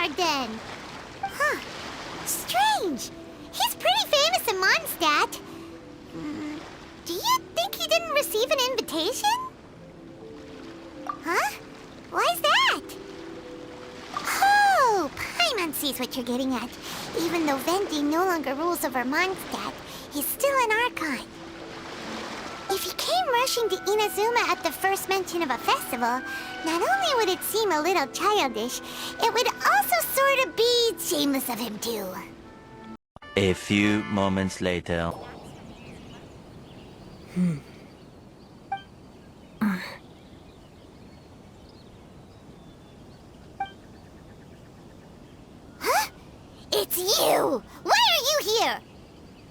guard then. Huh. Strange. He's pretty famous in Mondstadt. Do you think he didn't receive an invitation? Huh? Why's that? Oh, Paimon sees what you're getting at. Even though Venti no longer rules over Mondstadt, he's still an archon. If he came rushing to Inazuma at the first mention of a festival, not only would it seem a little childish, it would also sort of be shameless of him too. A few moments later. Huh? It's you! Why are you here?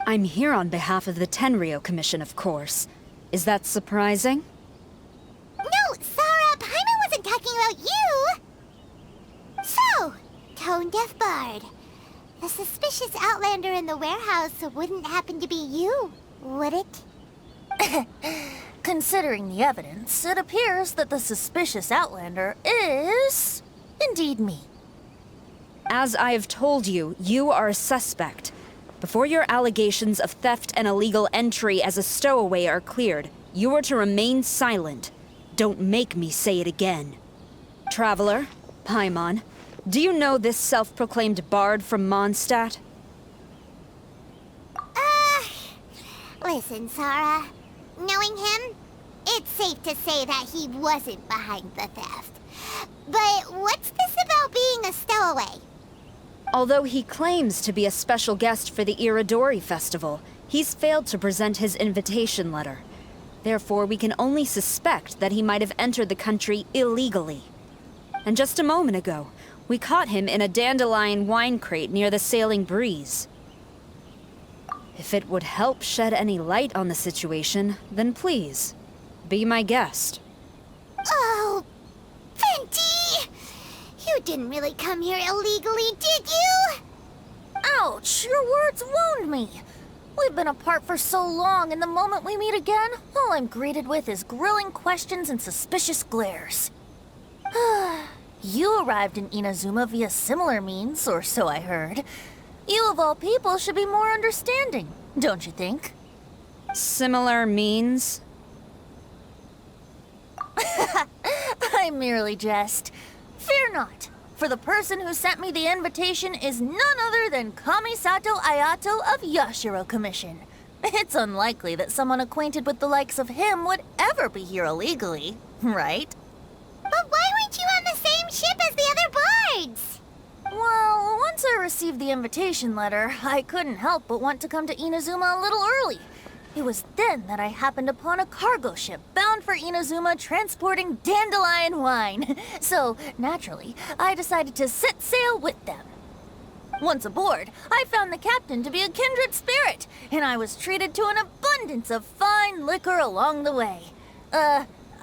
I'm here on behalf of the Tenryou Commission, of course. Is that surprising? No, Sarah, Paimon wasn't talking about you! So, Tone Deaf Bard. The suspicious outlander in the warehouse wouldn't happen to be you, would it? Considering the evidence, it appears that the suspicious outlander is indeed me. As I have told you, you are a suspect. Before your allegations of theft and illegal entry as a stowaway are cleared, you are to remain silent. Don't make me say it again. Traveler, Paimon, do you know this self-proclaimed bard from Mondstadt? Listen, Sarah. Knowing him, it's safe to say that he wasn't behind the theft. But what's this about being a stowaway? Although he claims to be a special guest for the Iridori Festival, he's failed to present his invitation letter. Therefore, we can only suspect that he might have entered the country illegally. And just a moment ago, we caught him in a dandelion wine crate near the Sailing Breeze. If it would help shed any light on the situation, then please, be my guest. Oh, Venti! You didn't really come here illegally, did you? Ouch, your words wound me. We've been apart for so long, and the moment we meet again, all I'm greeted with is grilling questions and suspicious glares. You arrived in Inazuma via similar means, or so I heard. You of all people should be more understanding, don't you think? Similar means? I merely jest. Fear not, for the person who sent me the invitation is none other than Kamisato Ayato of Yashiro Commission. It's unlikely that someone acquainted with the likes of him would ever be here illegally, right? But why weren't you on the same ship as the other bards? Well, once I received the invitation letter, I couldn't help but want to come to Inazuma a little early. It was then that I happened upon a cargo ship bound for Inazuma transporting dandelion wine. So, naturally, I decided to set sail with them. Once aboard, I found the captain to be a kindred spirit, and I was treated to an abundance of fine liquor along the way.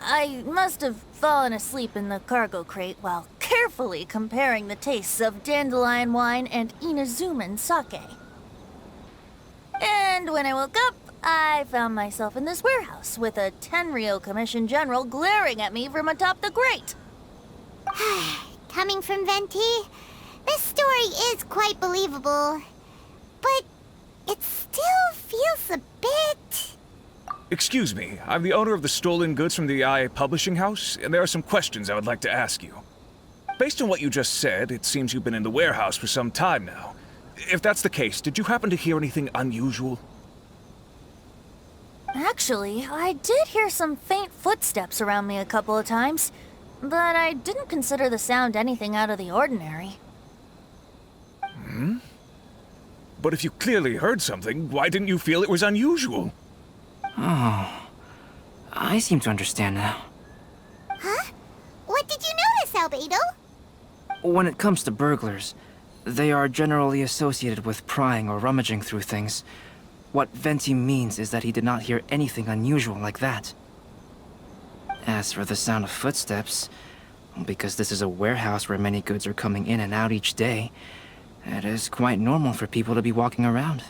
I must have fallen asleep in the cargo crate while carefully comparing the tastes of dandelion wine and Inazuman sake. And when I woke up, I found myself in this warehouse with a Tenryou Commission general glaring at me from atop the grate. Coming from Venti, this story is quite believable. But it still feels a bit... Excuse me, I'm the owner of the stolen goods from the IA publishing house, and there are some questions I would like to ask you. Based on what you just said, it seems you've been in the warehouse for some time now. If that's the case, did you happen to hear anything unusual? Actually, I did hear some faint footsteps around me a couple of times, but I didn't consider the sound anything out of the ordinary. But if you clearly heard something, why didn't you feel it was unusual? Oh, I seem to understand now. Huh? What did you notice, Albedo? When it comes to burglars, they are generally associated with prying or rummaging through things. What Venti means is that he did not hear anything unusual like that. As for the sound of footsteps, because this is a warehouse where many goods are coming in and out each day, it is quite normal for people to be walking around.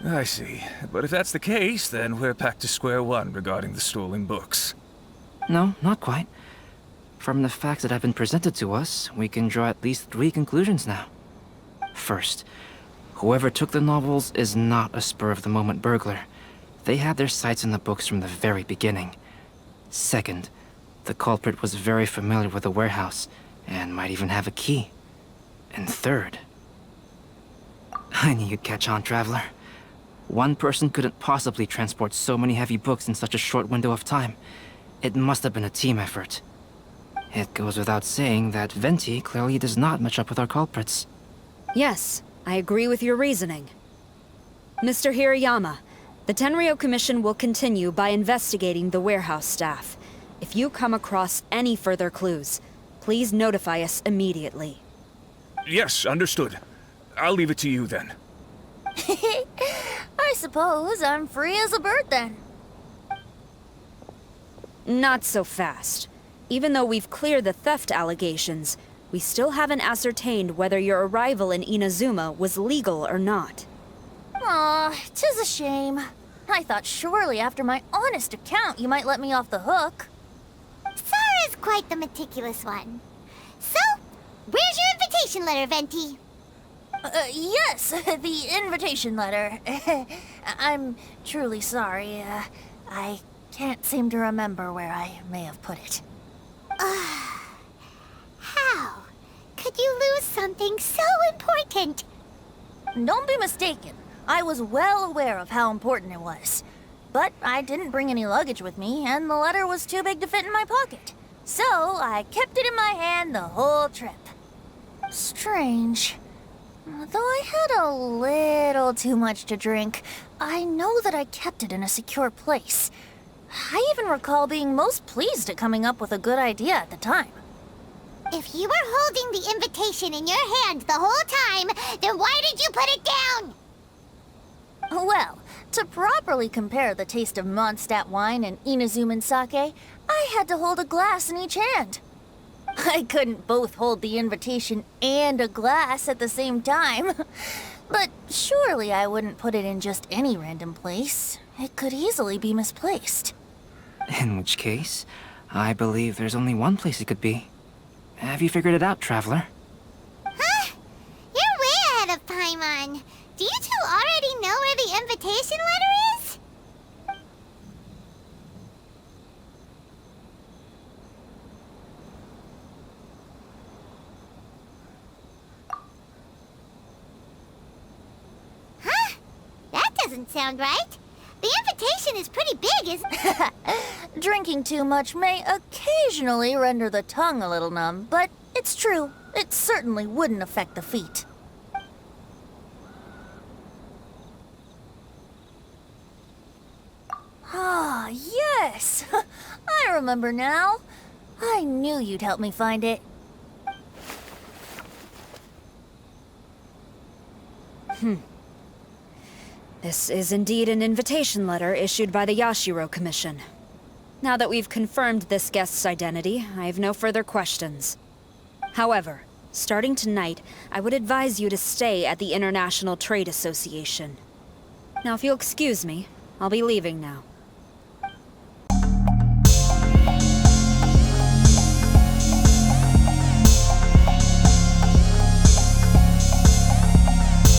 I see. But if that's the case, then we're back to square one regarding the stolen books. No, not quite. From the facts that have been presented to us, we can draw at least 3 conclusions now. First, whoever took the novels is not a spur-of-the-moment burglar. They had their sights on the books from the very beginning. Second, the culprit was very familiar with the warehouse, and might even have a key. And third... I knew you'd catch on, Traveler. One person couldn't possibly transport so many heavy books in such a short window of time. It must have been a team effort. It goes without saying that Venti clearly does not match up with our culprits. Yes, I agree with your reasoning. Mr. Hirayama, the Tenryo Commission will continue by investigating the warehouse staff. If you come across any further clues, please notify us immediately. Yes, understood. I'll leave it to you then. I suppose I'm free as a bird then. Not so fast. Even though we've cleared the theft allegations, we still haven't ascertained whether your arrival in Inazuma was legal or not. Aw, 'tis a shame. I thought surely after my honest account you might let me off the hook. Sarah's quite the meticulous one. So, where's your invitation letter, Venti? Yes, the invitation letter. I'm truly sorry. I can't seem to remember where I may have put it. How could you lose something so important? Don't be mistaken. I was well aware of how important it was. But I didn't bring any luggage with me, and the letter was too big to fit in my pocket. So I kept it in my hand the whole trip. Strange. Though I had a little too much to drink, I know that I kept it in a secure place. I even recall being most pleased at coming up with a good idea at the time. If you were holding the invitation in your hand the whole time, then why did you put it down? Well, to properly compare the taste of Mondstadt wine and Inazuman sake, I had to hold a glass in each hand. I couldn't both hold the invitation and a glass at the same time. But surely I wouldn't put it in just any random place. It could easily be misplaced. In which case, I believe there's only one place it could be. Have you figured it out, Traveler? Huh? You're way ahead of Paimon. Do you two already know where the invitation letter is? Huh? That doesn't sound right. The invitation is pretty big, isn't it? Drinking too much may occasionally render the tongue a little numb, but it's true. It certainly wouldn't affect the feet. Ah, yes! I remember now. I knew you'd help me find it. This is indeed an invitation letter issued by the Yashiro Commission. Now that we've confirmed this guest's identity, I have no further questions. However, starting tonight, I would advise you to stay at the International Trade Association. Now, if you'll excuse me, I'll be leaving now.